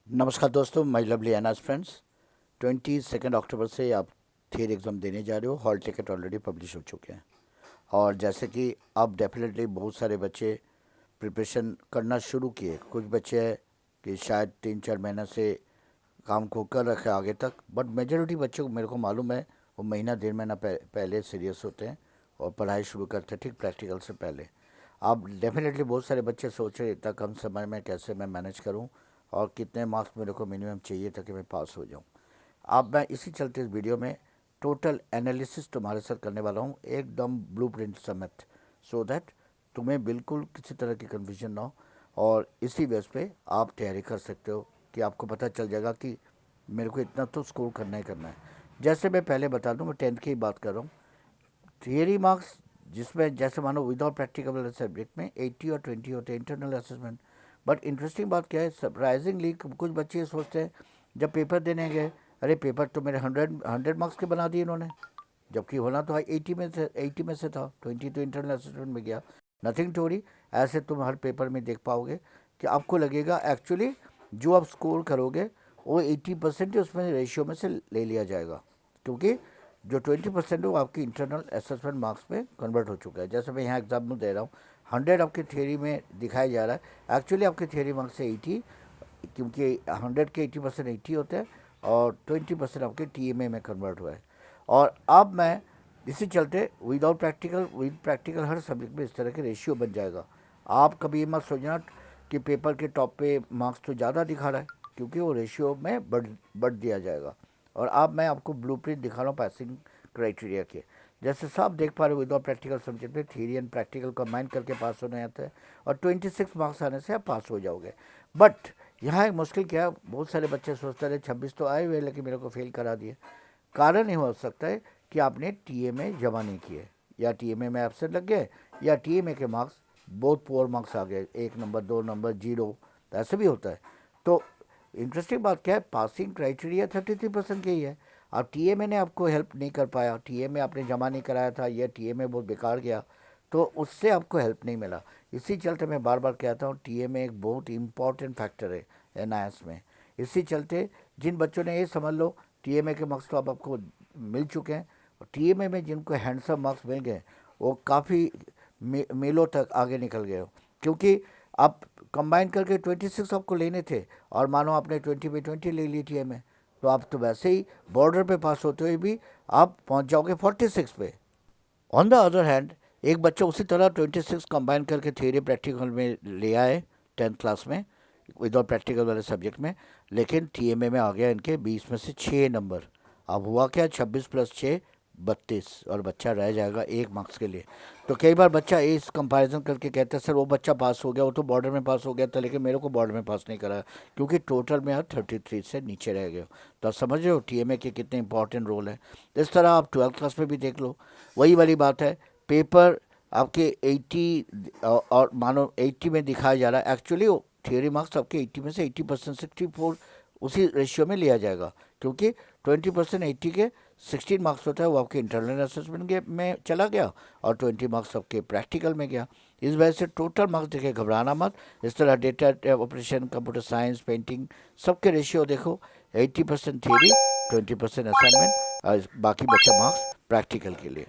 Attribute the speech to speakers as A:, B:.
A: नमस्कार दोस्तों, my lovely एनाज friends. 22 अक्टूबर से आप थियरी एग्ज़ाम देने जा रहे हो। हॉल टिकट ऑलरेडी पब्लिश हो चुके हैं और जैसे कि अब डेफिनेटली बहुत सारे बच्चे प्रिपरेशन करना शुरू किए। कुछ बच्चे हैं कि शायद 3-4 महीना से काम को कर रखे आगे तक, बट मेजोरिटी बच्चों को मेरे को मालूम है वो महीना 1.5 महीना पहले सीरियस होते हैं और पढ़ाई शुरू करते हैं, ठीक प्रैक्टिकल से पहले। अब डेफिनेटली बहुत सारे बच्चे सोच रहे इतना कम समय में कैसे मैं मैनेज करूं और कितने मार्क्स मेरे को मिनिमम चाहिए ताकि मैं पास हो जाऊं। अब मैं इसी चलते इस वीडियो में टोटल एनालिसिस तुम्हारे साथ करने वाला हूं, एकदम ब्लूप्रिंट समेत, सो दैट तुम्हें बिल्कुल किसी तरह की कन्फ्यूजन ना हो और इसी बेस पे आप तैयारी कर सकते हो कि आपको पता चल जाएगा कि मेरे को इतना तो स्कोर करना ही करना है। जैसे मैं पहले बता दूं, मैं 10th की बात कर रहा हूँ। थियरी मार्क्स जिसमें जैसे मानो विदाउट प्रैक्टिकल वाले सब्जेक्ट में 80 और 20 होते हैं इंटरनल असेसमेंट। बट इंटरेस्टिंग बात क्या है, सरप्राइजिंगली कुछ बच्चे ये सोचते हैं जब पेपर देने गए, अरे पेपर तो मेरे 100 मार्क्स के बना दिए इन्होंने, जबकि होना तो 80 में से था, 20 तो इंटरनल असेसमेंट में गया। Nothing to worry. ऐसे तुम हर पेपर में देख पाओगे कि आपको लगेगा एक्चुअली जो आप स्कोर करोगे वो 80% ही उसमें रेशियो में से ले लिया जाएगा, क्योंकि जो 20% है वो आपकी इंटरनल असेसमेंट मार्क्स में कन्वर्ट हो चुका है। जैसे मैं यहाँ एग्जाम्पल दे रहा हूँ, 100 आपके थियरी में दिखाया जा रहा है, एक्चुअली आपके थियरी मार्क्स से 80, क्योंकि 100 के 80% 80 होते हैं और 20% आपके TMA में कन्वर्ट हुआ है। और अब मैं इसी चलते without practical with practical her subject में इस तरह के रेशियो बन जाएगा। आप कभी ये मत सोचना कि पेपर के टॉप पे मार्क्स तो ज़्यादा दिखा रहा है, क्योंकि वो रेशियो में बढ़ दिया जाएगा। और अब मैं आपको ब्लूप्रिंट दिखा रहा हूँ पासिंग क्राइटेरिया के। जैसे सब देख पा रहे हो, विदाउट प्रैक्टिकल सब्जेक्ट में थियरी एंड प्रैक्टिकल कंबाइन करके पास होने आता है और 26 मार्क्स आने से आप पास हो जाओगे। बट यहाँ एक मुश्किल क्या है, बहुत सारे बच्चे सोचते रहे 26 तो आए हुए लेकिन मेरे को फेल करा दिए। कारण ये हो सकता है कि आपने TMA जमा नहीं किए, या TMA में एब्सेंट लग गए, या TMA के मार्क्स बहुत पुअर मार्क्स आ गए, 1 नंबर 2 नंबर 0, तो ऐसे भी होता है। तो इंटरेस्टिंग बात क्या है, पासिंग क्राइटेरिया 33% के ही है। अब TMA ने आपको हेल्प नहीं कर पाया, TMA आपने जमा नहीं कराया था, या TMA बहुत बेकार गया, तो उससे आपको हेल्प नहीं मिला। इसी चलते मैं बार बार कहता हूँ TMA एक बहुत इंपॉर्टेंट फैक्टर है NIS में। इसी चलते जिन बच्चों ने ये समझ लो TMA के मार्क्स तो अब आपको मिल चुके हैं, और TMA में जिनको हैंडसम मार्क्स मिल गए वो काफ़ी मीलों तक आगे निकल गए हो, क्योंकि आप कंबाइन करके 26 आपको लेने थे और मानो आपने 20 पे 20 ले ली TMA, तो आप तो वैसे ही बॉर्डर पे पास होते हुए भी आप पहुंच जाओगे 46 पे। ऑन द अदर हैंड एक बच्चा उसी तरह 26 कंबाइन करके थियरी प्रैक्टिकल में ले आए 10th क्लास में विदाउट प्रैक्टिकल वाले सब्जेक्ट में, लेकिन TMA में आ गया इनके 20 में से 6 नंबर। अब हुआ क्या, 26 + 6 32, और बच्चा रह जाएगा 1 मार्क्स के लिए। तो कई बार बच्चा इस कंपैरिजन करके कहता है सर वो बच्चा पास हो गया, वो तो बॉर्डर में पास हो गया था लेकिन मेरे को बॉर्डर में पास नहीं करा, क्योंकि टोटल में आप 33 से नीचे रह गए हो। तो आप समझ रहे हो TMA के कितने इंपॉर्टेंट रोल है। इस तरह आप 12th क्लास में भी देख लो, वही वाली बात है। पेपर आपके 80 और मानो 80 में दिखाया जा रहा है, एक्चुअली थियरी मार्क्स आपके 80 में से 80% 64 उसी रेशियो में लिया जाएगा, क्योंकि 20% 80 के 16 मार्क्स होता है वो आपके इंटरनल असेसमेंट के में चला गया और 20 मार्क्स आपके प्रैक्टिकल में गया। इस वजह से टोटल मार्क्स देखे, घबराना मत। इस तरह data operation, computer science, painting, सबके रेशियो देखो, 80% थियरी, 20% असाइनमेंट और बाकी बचा मार्क्स प्रैक्टिकल के लिए।